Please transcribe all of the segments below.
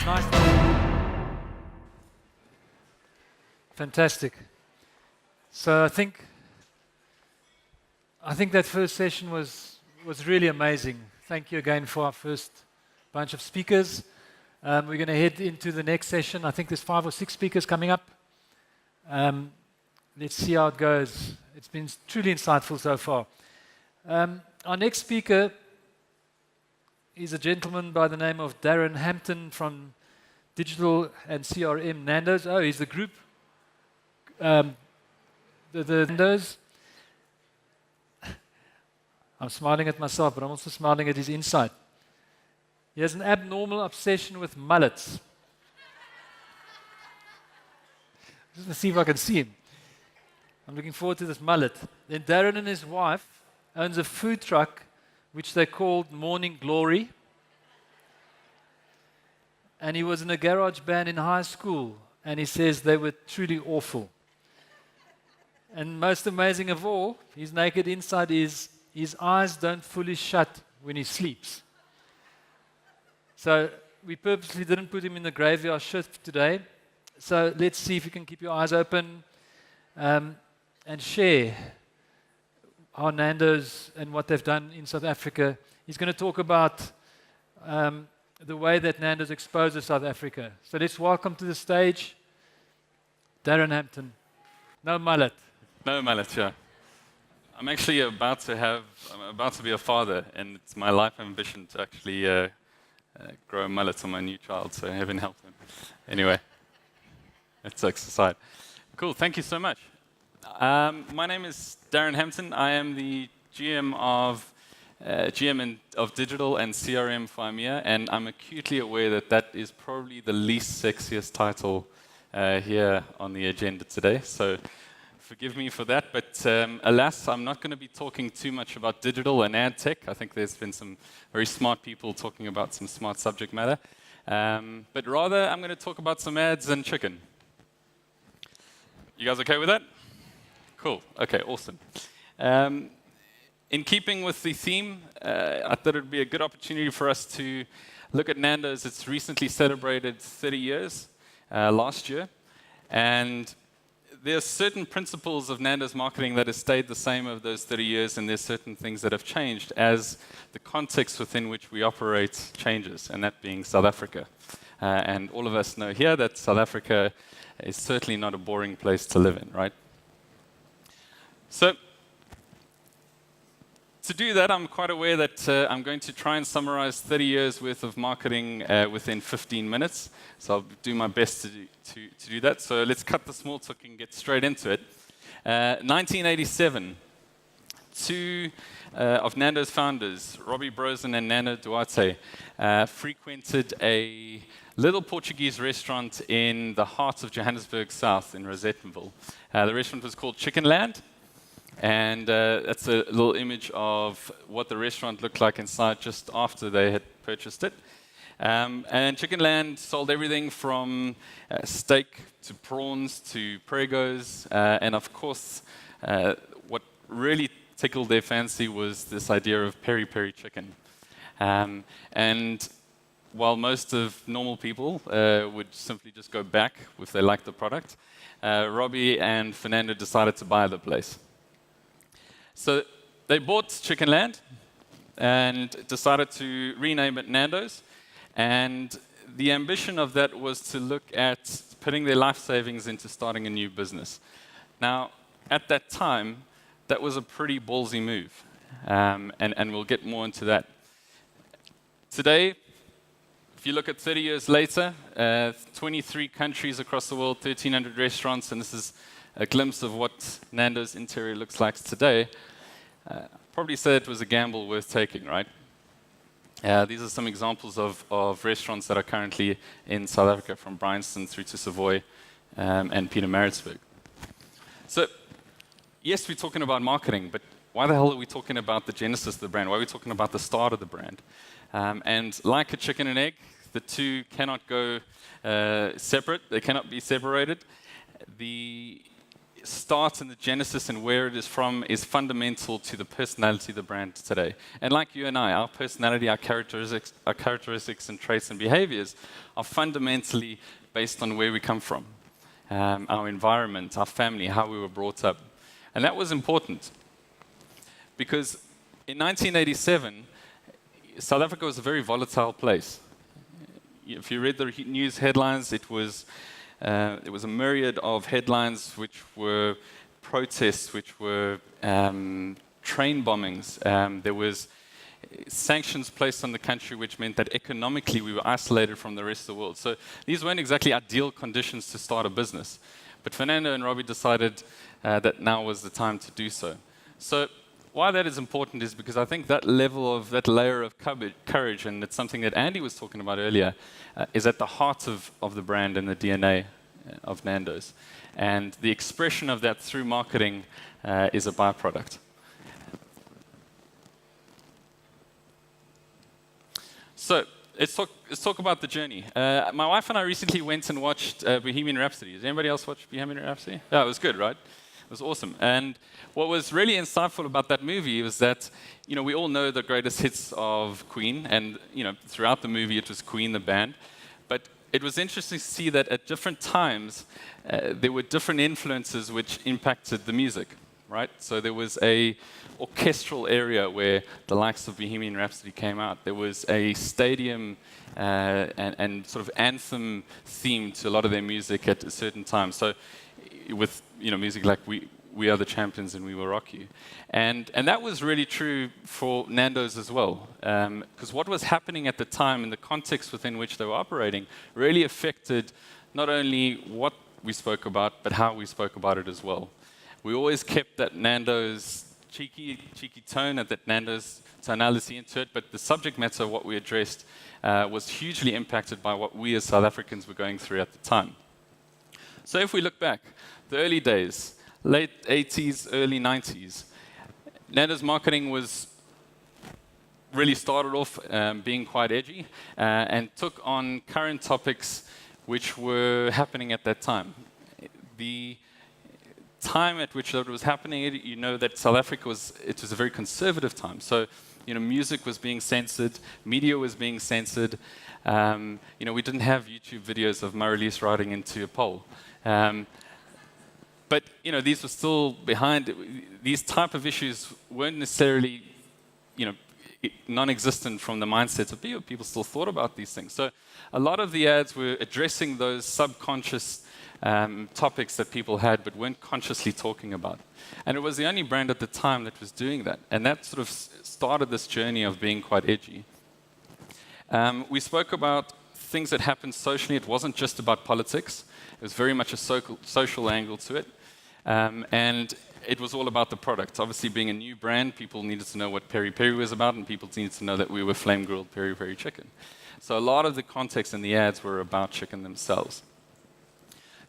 Nice. Fantastic. So I think that first session was really amazing. Thank you again for our first bunch of speakers. We're going to head into the next session. I think there's 5 or 6 speakers coming up. Let's see how it goes. It's been truly insightful so far. Our next speaker is a gentleman by the name of Darren Hampton from Digital and CRM Nando's. Oh, he's the group, the Nando's. I'm smiling at myself, but I'm also smiling at his insight. He has an abnormal obsession with mullets. Just to see if I can see him. I'm looking forward to this mullet. Then Darren and his wife owns a food truck which they called Morning Glory. And he was in a garage band in high school, and he says they were truly awful. And most amazing of all, his naked insight is his eyes don't fully shut when he sleeps. So we purposely didn't put him in the graveyard shift today. So let's see if you can keep your eyes open and share how Nando's and what they've done in South Africa. He's going to talk about the way that Nando's exposes South Africa. So let's welcome to the stage Darren Hampton. No mullet. No mullet, yeah. I'm actually about to be a father, and it's my life ambition to actually grow a mullet on my new child, so heaven help him. Anyway, that's aside. Cool, thank you so much. My name is Darren Hampton. I am the GM of Digital and CRM for IMEA, and I'm acutely aware that is probably the least sexiest title here on the agenda today. So forgive me for that, but alas, I'm not going to be talking too much about digital and ad tech. I think there's been some very smart people talking about some smart subject matter. But rather, I'm going to talk about some ads and chicken. You guys okay with that? Cool. Okay, awesome. In keeping with the theme, I thought it would be a good opportunity for us to look at Nando's. It's recently celebrated 30 years last year, and there are certain principles of Nando's marketing that have stayed the same over those 30 years, and there's certain things that have changed as the context within which we operate changes, and that being South Africa. And all of us know here that South Africa is certainly not a boring place to live in, right? So, to do that, I'm quite aware that I'm going to try and summarize 30 years worth of marketing within 15 minutes. So I'll do my best to do that. So let's cut the small talk and get straight into it. 1987, 2 of Nando's founders, Robbie Brosen and Nando Duarte, frequented a little Portuguese restaurant in the heart of Johannesburg South in Rosettenville. The restaurant was called Chicken Land. And that's a little image of what the restaurant looked like inside just after they had purchased it. And Chicken Land sold everything from steak to prawns to pregos. And of course, what really tickled their fancy was this idea of peri-peri chicken. And while most of normal people would simply just go back if they liked the product, Robbie and Fernando decided to buy the place. So they bought Chicken Land and decided to rename it Nando's. And the ambition of that was to look at putting their life savings into starting a new business. Now, at that time, that was a pretty ballsy move. And we'll get more into that. Today, if you look at 30 years later, 23 countries across the world, 1,300 restaurants, and this is a glimpse of what Nando's interior looks like today, probably say it was a gamble worth taking, right? These are some examples of restaurants that are currently in South Africa, from Bryanston through to Savoy and Pietermaritzburg. So, yes, we're talking about marketing, but why the hell are we talking about the genesis of the brand? Why are we talking about the start of the brand? And like a chicken and egg, the two cannot go separate. They cannot be separated. The start and the genesis and where it is from is fundamental to the personality of the brand today. And like you and I, our personality, our characteristics and traits and behaviors are fundamentally based on where we come from, our environment, our family, how we were brought up. And that was important because in 1987, South Africa was a very volatile place. If you read the news headlines, it was a myriad of headlines which were protests, which were train bombings. There was sanctions placed on the country, which meant that economically we were isolated from the rest of the world. So these weren't exactly ideal conditions to start a business. But Fernando and Robbie decided that now was the time to do so. So why that is important is because I think that layer of courage, and it's something that Andy was talking about earlier, is at the heart of the brand and the DNA of Nando's. And the expression of that through marketing is a byproduct. So let's talk about the journey. My wife and I recently went and watched Bohemian Rhapsody. Did anybody else watch Bohemian Rhapsody? Yeah, it was good, right? It was awesome. And what was really insightful about that movie was that, we all know the greatest hits of Queen, and, throughout the movie it was Queen, the band. But it was interesting to see that at different times, there were different influences which impacted the music, right? So there was a orchestral area where the likes of Bohemian Rhapsody came out. There was a stadium and sort of anthem theme to a lot of their music at a certain time. So with music like we Are the Champions and We Will Rock You. And that was really true for Nando's as well. Because what was happening at the time and the context within which they were operating really affected not only what we spoke about, but how we spoke about it as well. We always kept that Nando's cheeky tone and that Nando's tonality into it, but the subject matter of what we addressed was hugely impacted by what we as South Africans were going through at the time. So if we look back, the early days, late 80s, early 90s, Nando's marketing was really started off being quite edgy and took on current topics which were happening at that time. The time at which that was happening, that South Africa was a very conservative time. So, music was being censored, media was being censored. We didn't have YouTube videos of Marlies riding into a pole. But these were still behind. These type of issues weren't necessarily, non-existent from the mindset of people. People still thought about these things. So a lot of the ads were addressing those subconscious topics that people had but weren't consciously talking about. And it was the only brand at the time that was doing that. And that sort of started this journey of being quite edgy. We spoke about things that happened socially. It wasn't just about politics. It was very much a social angle to it. And it was all about the product. Obviously, being a new brand, people needed to know what Peri Peri was about, and people needed to know that we were flame-grilled Peri Peri chicken. So a lot of the context in the ads were about chicken themselves.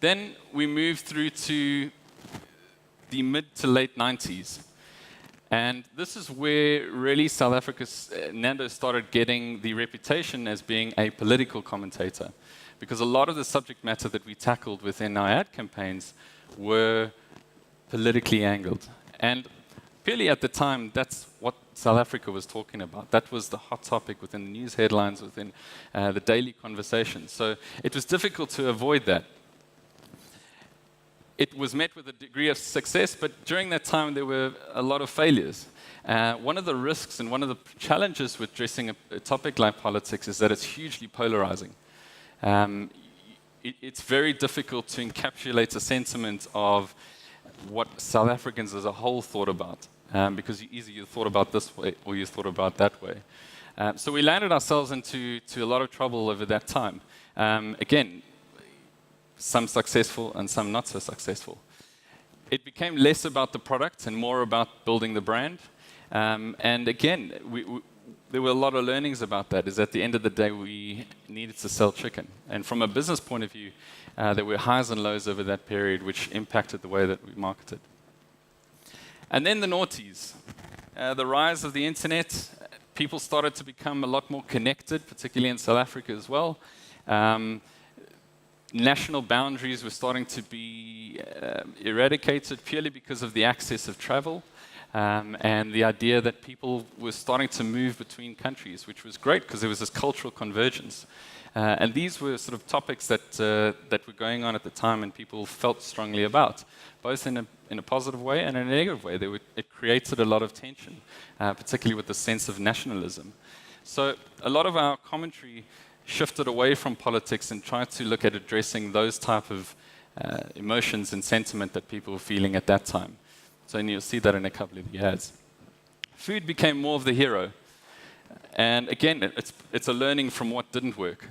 Then we moved through to the mid to late 90s. And this is where really South Africa's Nando started getting the reputation as being a political commentator. Because a lot of the subject matter that we tackled within our ad campaigns were politically angled. And purely at the time, that's what South Africa was talking about. That was the hot topic within the news headlines, within the daily conversation. So it was difficult to avoid that. It was met with a degree of success, but during that time there were a lot of failures. One of the risks and one of the challenges with addressing a topic like politics is that it's hugely polarizing. It's very difficult to encapsulate a sentiment of what South Africans as a whole thought about, because either you thought about this way or you thought about that way. So we landed ourselves into a lot of trouble over that time. Again, some successful and some not so successful. It became less about the product and more about building the brand. And again, there were a lot of learnings about that, is at the end of the day, we needed to sell chicken. And from a business point of view, there were highs and lows over that period, which impacted the way that we marketed. And then the noughties. The rise of the internet, people started to become a lot more connected, particularly in South Africa as well. national boundaries were starting to be eradicated purely because of the access of travel. And the idea that people were starting to move between countries, which was great because there was this cultural convergence. And these were sort of topics that were going on at the time and people felt strongly about, both in a positive way and in a negative way. It created a lot of tension, particularly with the sense of nationalism. So a lot of our commentary shifted away from politics and tried to look at addressing those type of emotions and sentiment that people were feeling at that time. So and you'll see that in a couple of the ads. Food became more of the hero. And again, it's a learning from what didn't work,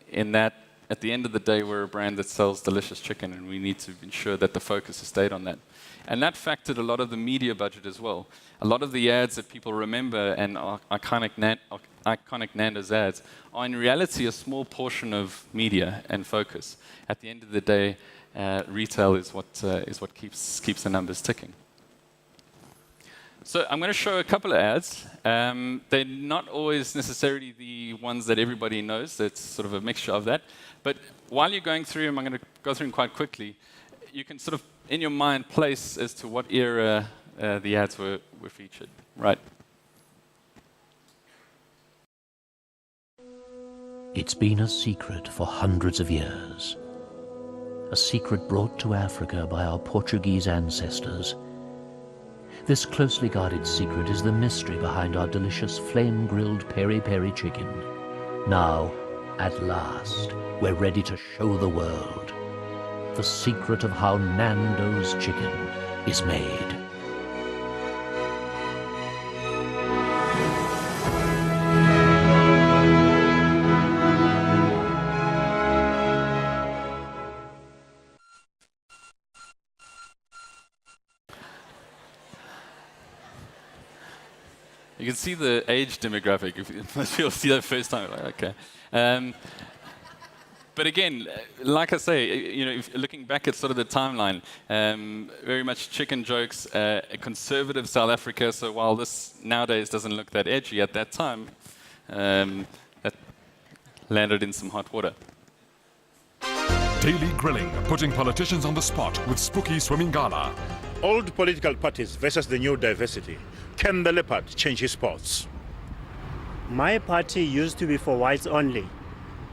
in that at the end of the day, we're a brand that sells delicious chicken, and we need to ensure that the focus has stayed on that. And that factored a lot of the media budget as well. A lot of the ads that people remember and iconic Nando's ads are in reality a small portion of media and focus. At the end of the day, retail is what keeps the numbers ticking. So I'm going to show a couple of ads. They're not always necessarily the ones that everybody knows. It's sort of a mixture of that. But while you're going through them, I'm going to go through them quite quickly. You can sort of, in your mind, place as to what era the ads were featured. Right. It's been a secret for hundreds of years. A secret brought to Africa by our Portuguese ancestors. This closely guarded secret is the mystery behind our delicious flame-grilled peri-peri chicken. Now, at last, we're ready to show the world the secret of how Nando's chicken is made. You can see the age demographic. If most people see that first time, like, okay. But again, like I say, looking back at sort of the timeline, very much chicken jokes, a conservative South Africa. So while this nowadays doesn't look that edgy, at that time, that landed in some hot water. Daily grilling, putting politicians on the spot with spooky swimming gala. Old political parties versus the new diversity. Can the leopard change his spots? My party used to be for whites only,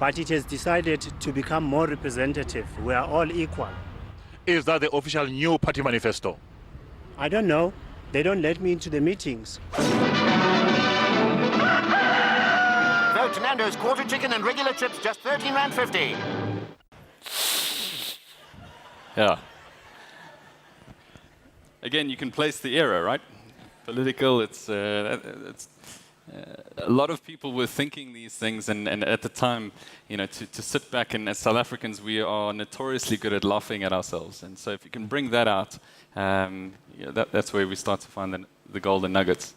but it has decided to become more representative. We are all equal. Is that the official new party manifesto? I don't know. They don't let me into the meetings. Vote Nando's quarter chicken and regular chips, just R13.50. Yeah. Again, you can place the era, right? Political, it's a lot of people were thinking these things, and at the time, to sit back, and as South Africans, we are notoriously good at laughing at ourselves. And so if you can bring that out, that's where we start to find the golden nuggets.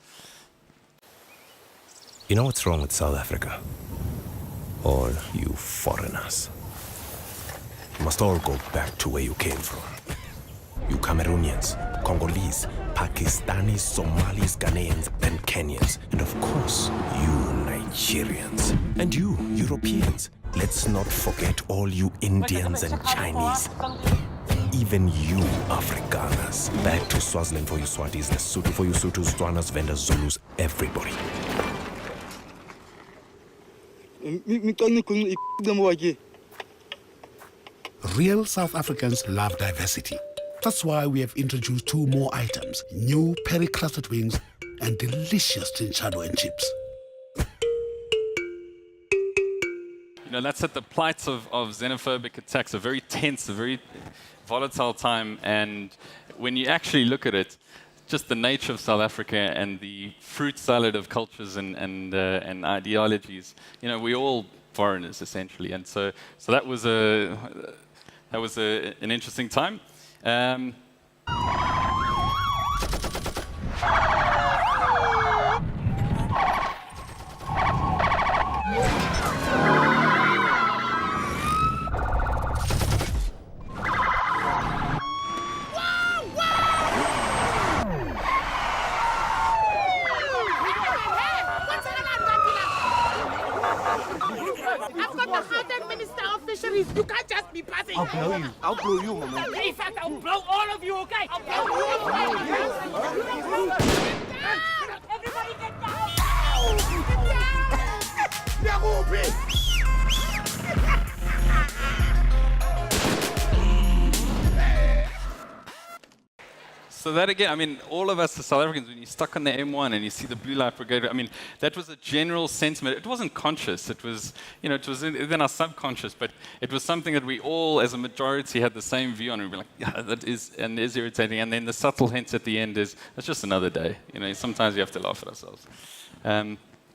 You know what's wrong with South Africa? All you foreigners. You must all go back to where you came from. You Cameroonians, Congolese, Pakistanis, Somalis, Ghanaians, and Kenyans. And of course, you Nigerians. And you, Europeans. Let's not forget all you Indians and Chinese. Even you Afrikaners. Back to Swaziland for you Swatis, Lesotho for you Sothos, Tswanas, Vendas, Zulus, everybody. Real South Africans love diversity. That's why we have introduced 2 more items, new peri-crusted wings and delicious chinchado and chips. That's at the plight of xenophobic attacks, a very tense, a very volatile time. And when you actually look at it, just the nature of South Africa and the fruit salad of cultures and ideologies, we're all foreigners essentially. And so that was an interesting time. I've got the Gauteng Minister of Fisheries. You can't just be passing I'll blow you. I'll blow you, Mama. In fact, I'll blow all of you, okay? I'll blow you. Everybody get down! Get down! So that again, I mean, all of us as South Africans, when you're stuck on the M1 and you see the blue light brigade, I mean, that was a general sentiment. It wasn't conscious. It was, you know, it was in our subconscious, but it was something that we all, as a majority, had the same view on. We'd be like, yeah, that is, and is irritating. And then the subtle hint at the end is, it's just another day. You know, sometimes you have to laugh at ourselves.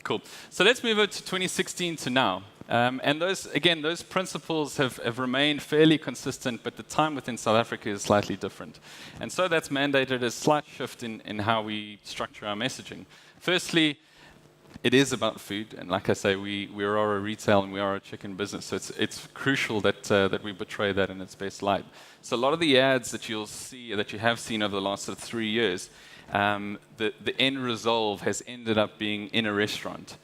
Cool. So let's move over to 2016 to now. And those principles have remained fairly consistent, but the time within South Africa is slightly different. And so that's mandated a slight shift in how we structure our messaging. Firstly, it is about food, and like I say, we are a retail and we are a chicken business, so it's crucial that we portray that in its best light. So a lot of the ads that you'll see, that you have seen over the last 3 years, the end resolve has ended up being in a restaurant.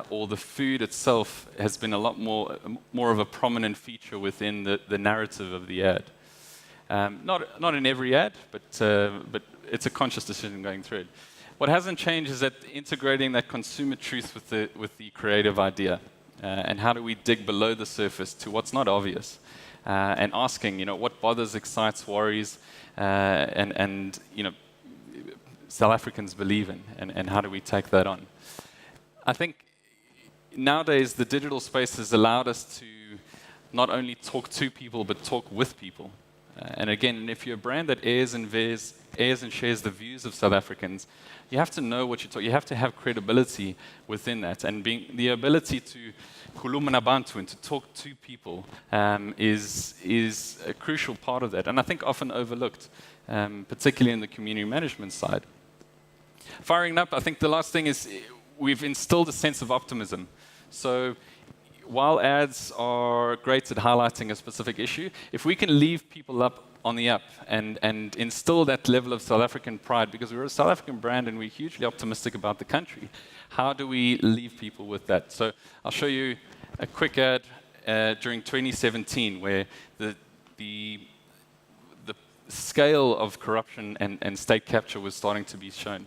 Or the food itself has been a lot more of a prominent feature within the narrative of the ad. Not in every ad, but it's a conscious decision going through it. What hasn't changed is that integrating that consumer truth with the creative idea, and how do we dig below the surface to what's not obvious, and asking, you know, what bothers, excites, worries, and you know, South Africans believe in, and how do we take that on? I think nowadays the digital space has allowed us to not only talk to people, but talk with people. And again, if you're a brand that airs and shares the views of South Africans, you have to know what you talk. You have to have credibility within that, and the ability to khuluma nabantu and to talk to people is a crucial part of that, and I think often overlooked, particularly in the community management side. Firing up, I think the last thing is, we've instilled a sense of optimism. So while ads are great at highlighting a specific issue, if we can leave people up on the up and instill that level of South African pride, because we're a South African brand and we're hugely optimistic about the country, how do we leave people with that? So I'll show you a quick ad during 2017 where the scale of corruption and state capture was starting to be shown.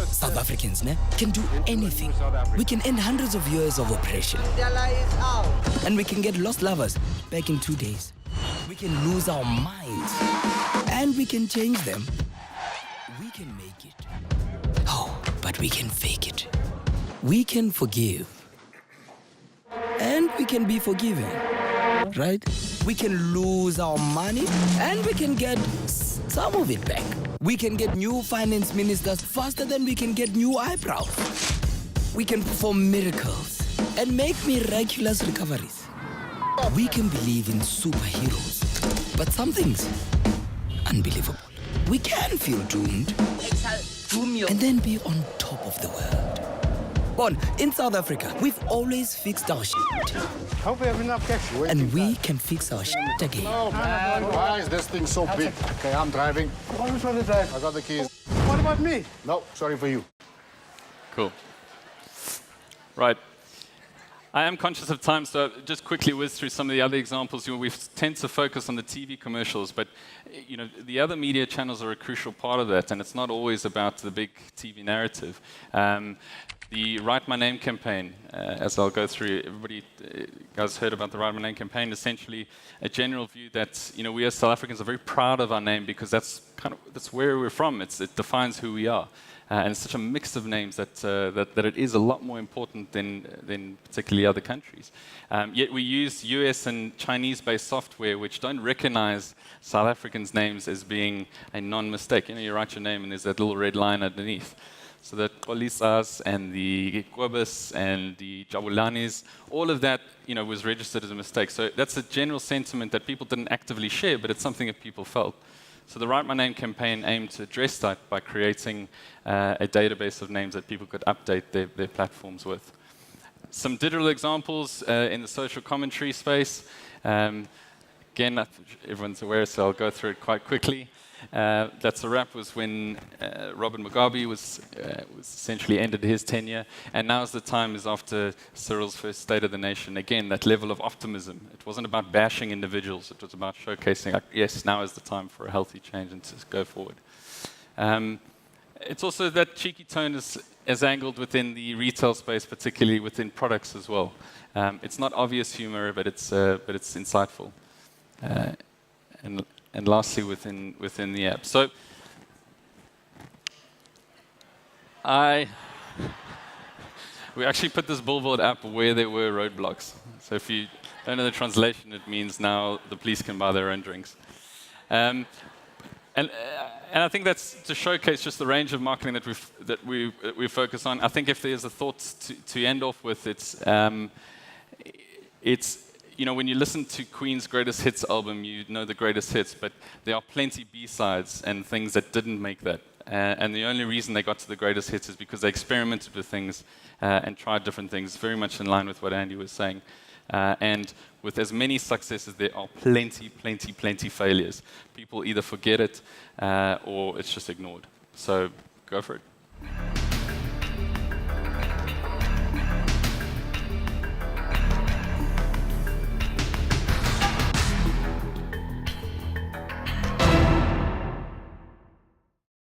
South Africans can do anything. We can end hundreds of years of oppression. And we can get lost lovers back in 2 days. We can lose our minds. And we can change them. We can make it. Oh, but we can fake it. We can forgive. And we can be forgiven. Right? We can lose our money and we can get some of it back. We can get new finance ministers faster than we can get new eyebrows. We can perform miracles and make miraculous recoveries. We can believe in superheroes, but some things unbelievable. We can feel doomed and then be on top of the world. Bon, in South Africa, we've always fixed our shit. Hope we have enough cash. And we can fix our shit again. Oh, man. Why is this thing so big? Okay, I'm driving. Who's going to drive? I got the keys. What about me? No, sorry for you. Cool. Right. I am conscious of time, so just quickly whiz through some of the other examples. You know, we tend to focus on the TV commercials, but you know, the other media channels are a crucial part of that, and it's not always about the big TV narrative. The Write My Name campaign, as I'll go through, everybody guys heard about the Write My Name campaign, essentially a general view that, you know, we as South Africans are very proud of our name because that's where we're from. It defines who we are. And it's such a mix of names that it is a lot more important than particularly other countries. Yet we use US and Chinese-based software which don't recognize South Africans' names as being a non-mistake. You know, you write your name and there's that little red line underneath. So the Kolisas and the Kwebus and the Jabulanis, all of that, you know, was registered as a mistake. So that's a general sentiment that people didn't actively share, but it's something that people felt. So the Write My Name campaign aimed to address that by creating a database of names that people could update their platforms with. Some digital examples in the social commentary space. Again, everyone's aware, so I'll go through it quite quickly. That's a Wrap was when Robert Mugabe was essentially ended his tenure, and now's the time is after Cyril's first State of the Nation. Again, that level of optimism. It wasn't about bashing individuals. It was about showcasing, like, yes, now is the time for a healthy change and to go forward. It's also that cheeky tone is angled within the retail space, particularly within products as well. It's not obvious humor, but it's insightful. And lastly, within the app. So we actually put this billboard app where there were roadblocks. So if you don't know the translation, it means now the police can buy their own drinks. And I think that's to showcase just the range of marketing that we focus on. I think if there's a thought to end off with, it's you know, when you listen to Queen's Greatest Hits album, you know the greatest hits, but there are plenty B-sides and things that didn't make that. And the only reason they got to the greatest hits is because they experimented with things and tried different things, very much in line with what Andy was saying. And with as many successes, there are plenty failures. People either forget it or it's just ignored. So go for it.